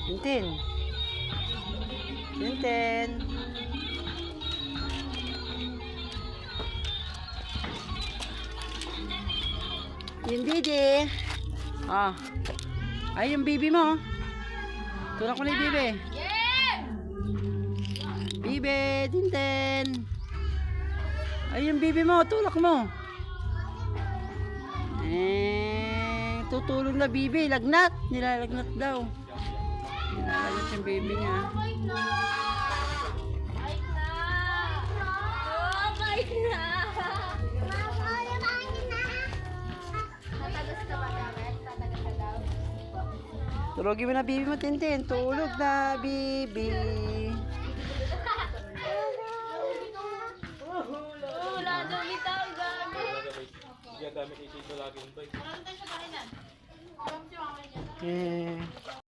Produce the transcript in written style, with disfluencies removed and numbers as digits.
Tintin. Tintin. Yung Didi. Ah. Ay, yung bibi mo. Tulak ko na yung bibi. Bibi, Tintin. Ay, yung bibi mo. Tulak mo. Tutulong na bibi. Lagnat. Nilalagnat daw. Nilalagnat yung bibi niya. Tulogin mo na bibi mo, Tintin. Tulog na, bibi. Wala daw bitaw, gamit. Gamit isip ko lagi yung bike. Okay.